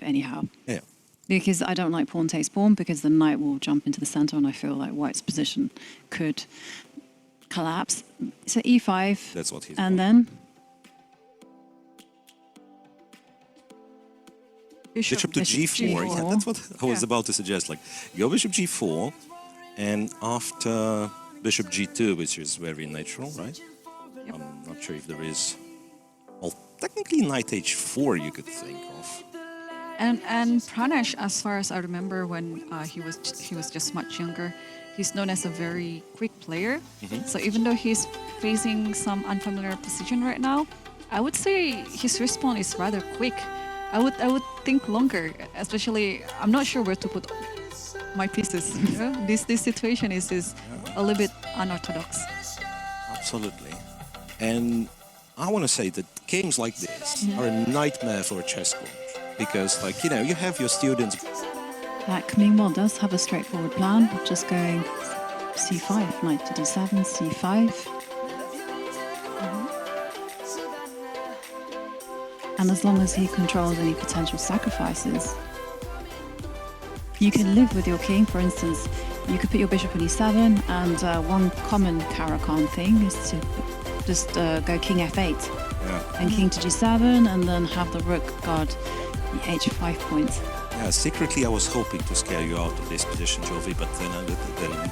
anyhow. Yeah. Because I don't like pawn takes pawn, because the knight will jump into the center, and I feel like white's position could collapse. So e5. That's what he's and doing. then Bishop to g4. Yeah, that's what I was about to suggest. Like, go bishop g4, and after bishop g2, which is very natural, right? I'm not sure if there is. Well, technically knight h4 you could think of. And Pranesh, as far as I remember, when he was just much younger, he's known as a very quick player. So even though he's facing some unfamiliar position right now, I would say his response is rather quick. I would think longer, especially I'm not sure where to put my pieces. You know? This situation is a little bit unorthodox. Absolutely. And I want to say that games like this are a nightmare for a chess coach. Because, like, you know, you have your students. Black meanwhile does have a straightforward plan, just going c5, knight to d7, c5. And as long as he controls any potential sacrifices, you can live with your king. For instance, you could put your bishop on e7, and one common Caro-Kann thing is to just go king f8, and king to g7, and then have the rook guard the h5 point. Yeah, secretly I was hoping to scare you out of this position, Jovi, but then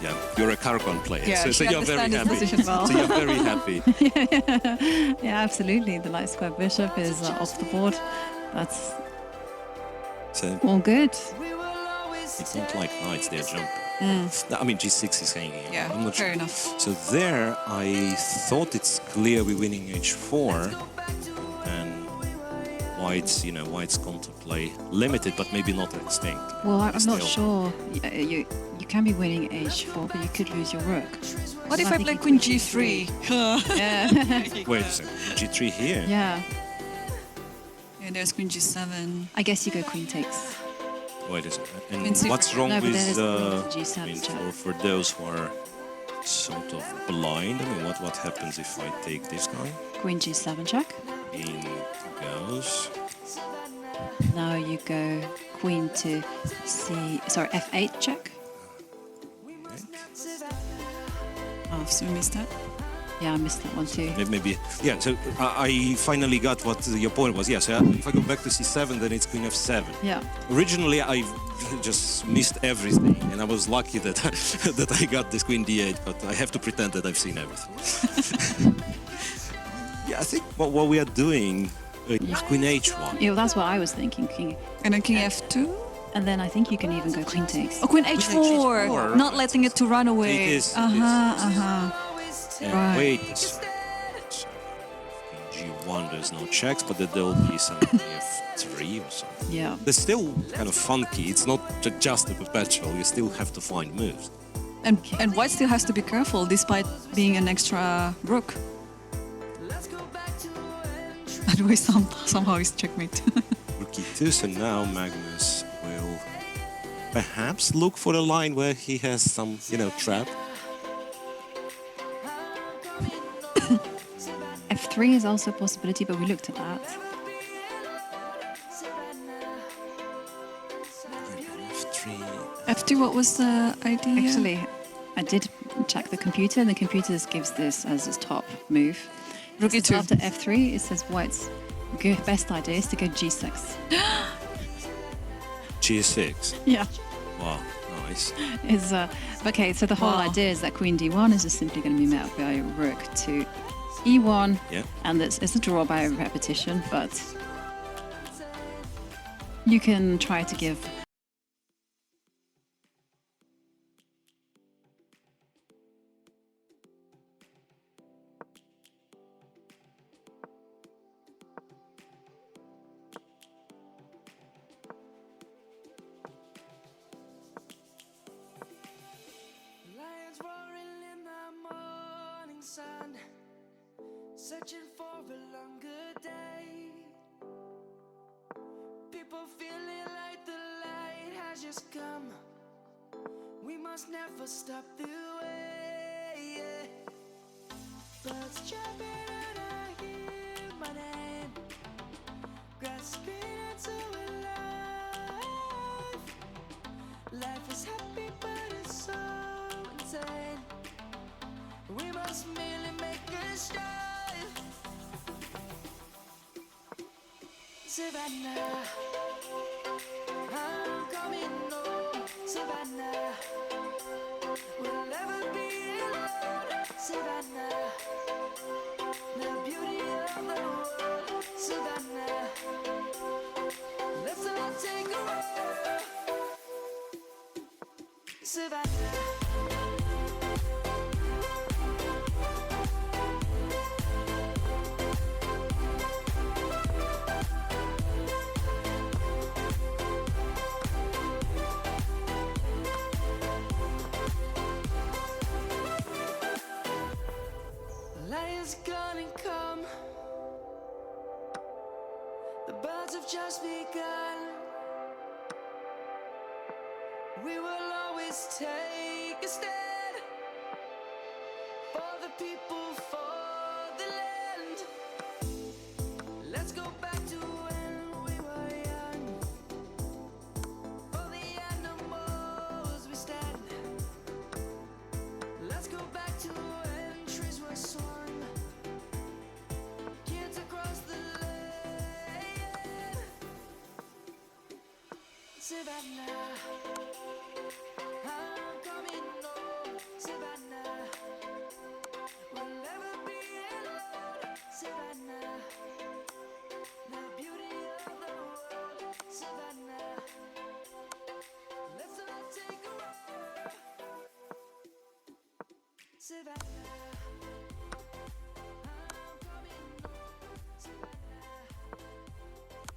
yeah, you're a Caro-Kann player, Yeah, so you're very happy. Well. So you're very happy. Yeah, absolutely. The light square bishop is off the board. That's all good. You don't like knights, they're jumping. No, I mean, g6 is hanging. Yeah, I'm not fair sure. enough. So there, I thought it's clear we're winning h4, and white's contemplate limited, but maybe not extinct. Well, I'm not sure. You can be winning h4, but you could lose your rook. What if I play queen g3? Yeah. Wait a second, g3 here? Yeah. Yeah, there's queen g7. I guess you go queen takes. Wait a second. And Queen c3. what's wrong No, but with there is I mean, G7 for those who are sort of blind? I mean, what happens if I take this guy? Queen g7 check. In goes. Now you go queen to f8 check. Oh, so we missed that. Yeah, I missed that one too. Maybe, yeah, so I finally got what your point was. Yes, if I go back to c7, then it's queen f7. Yeah. Originally, I just missed everything, and I was lucky that that I got this queen d8, but I have to pretend that I've seen everything. Yeah, I think what we are doing is queen h1. Yeah, well, that's what I was thinking. King. And then king f2. And then I think you can even go queen takes. Oh, queen h4. Not letting it to run away. It is. And Right. wait a second. So, G1, there's no checks, but there will be some F3 or something. Yeah. They're still kind of funky. It's not just a perpetual. You still have to find moves. And white still has to be careful, despite being an extra rook. Otherwise, somehow it's checkmate. Rook e2, so now Magnus will perhaps look for a line where he has some, trap. f3 is also a possibility, but we looked at that. f2, what was the idea? Actually, I did check the computer, and the computer gives this as its top move. Rook e2. After f3, it says white's best idea is to go g6. G6. Yeah. Wow, nice. Okay, so the whole idea is that queen d1 is just simply going to be met by rook to e1, and it's a draw by repetition, but you can try to give searching for a longer day. People feeling like the light has just come. We must never stop the way. Birds chirping and I hear my name, grasping into a love. Savannah, I'm coming home, Savannah. We'll never be alone, Savannah. The beauty of the world, Savannah. Let's all take a walk, Savannah. Light is gonna come. The birds have just begun. We will always take a stand for the people, for the land. Let's go back to when we were young. For the animals we stand. Let's go back to when trees were swung. Kids across the land. Savannah, I'm coming home, Savannah. We'll never be alone, Savannah. The beauty of the world, Savannah. Let's all take a walk, Savannah. I'm coming home, Savannah.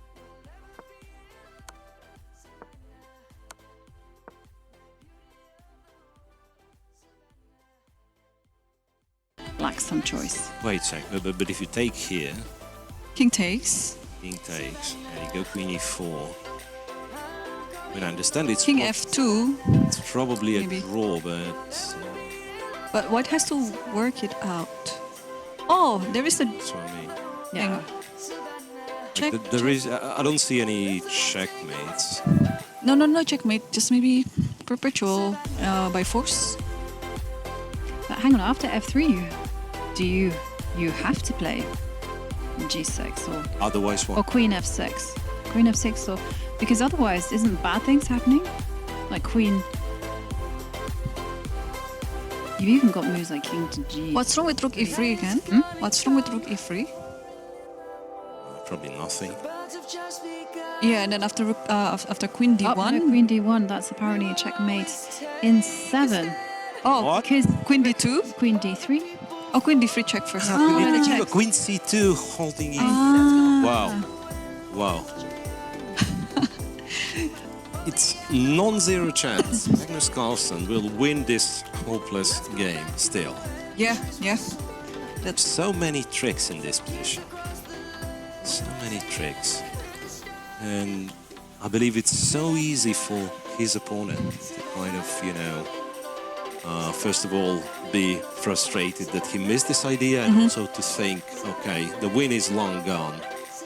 We'll never be alone, Savannah. Lacks some choice. Wait a sec, but if you take here, King takes. king takes, and you go queen e4. I mean, I understand it's, King f2. it's probably a maybe. draw, but But white has to work it out. Oh, there is a that's what I mean. Yeah. check. There is, I don't see any checkmates. No, checkmate. Just maybe perpetual by force. But hang on, after f3, do you have to play g6 or Otherwise, or what? queen f6? Queen f6 or because otherwise isn't bad things happening? Like queen. You've even got moves like king to g. What's wrong with rook e3 again? What's wrong with rook e3? Probably nothing. Birds have just begun. Yeah, and then after rook, after queen Oh, d1. no, queen d1, that's apparently a checkmate in 7. Oh, What? Because queen d2. queen d3. Oh, queen d3 check first. Oh, the You check. got queen c2 holding in. Wow. Wow. It's non-zero chance Magnus Carlsen will win this hopeless game still. Yeah. So many tricks in this position. So many tricks. And I believe it's so easy for his opponent to kind of, first of all, be frustrated that he missed this idea and also to think, okay, the win is long gone,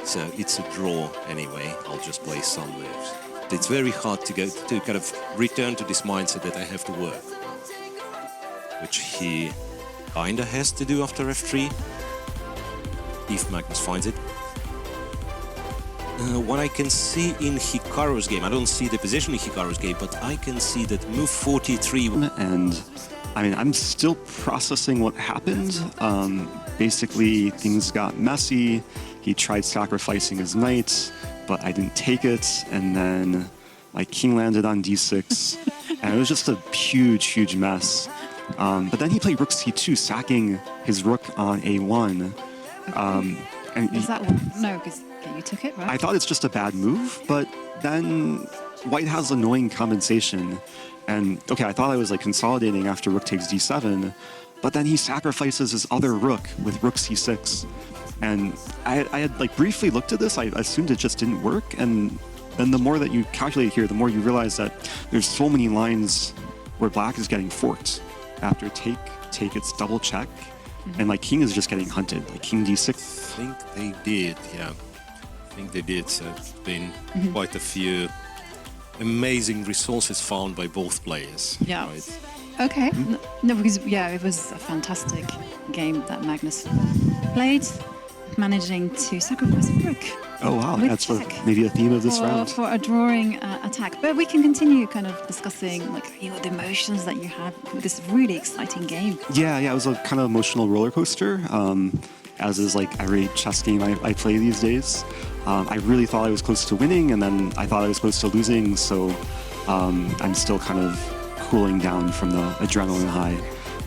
so it's a draw anyway, I'll just play some moves. It's very hard to kind of return to this mindset that I have to work, which he kinda has to do after f3, if Magnus finds it. What I can see in Hikaru's game, I don't see the position in Hikaru's game, but I can see that move 43. And I mean, I'm still processing what happened. Basically, things got messy. He tried sacrificing his knight, but I didn't take it. And then my king landed on d6. And it was just a huge mess. But then he played rook c2, sacking his rook on a1. And Is that one? No, because you took it, right? I thought it's just a bad move, but then white has annoying compensation. And okay, I thought I was like consolidating after rook takes d7, but then he sacrifices his other rook with rook c6. And I had like briefly looked at this, I assumed it just didn't work. And then the more that you calculate here, the more you realize that there's so many lines where black is getting forked. After take, it's double check. And like king is just getting hunted, like king d6. I think they did, yeah. I think they did. So it's been quite a few amazing resources found by both players. Yeah. Right? Okay. No, because it was a fantastic game that Magnus played, managing to sacrifice a rook. Oh wow, With that's tech. maybe a theme of this round. For a drawing attack. But we can continue kind of discussing like the emotions that you had with this really exciting game. Yeah, it was a kind of emotional roller coaster, as is like every chess game I play these days. I really thought I was close to winning, and then I thought I was close to losing, so I'm still kind of cooling down from the adrenaline high.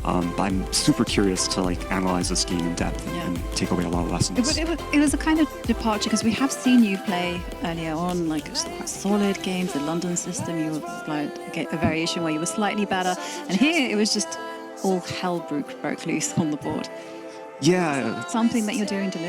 But I'm super curious to like analyze this game in depth and take away a lot of lessons. It was a kind of departure because we have seen you play earlier on like quite solid games, the London system. You applied a variation where you were slightly better, and here it was just all hell broke loose on the board. Yeah, Something that you're doing deliberately.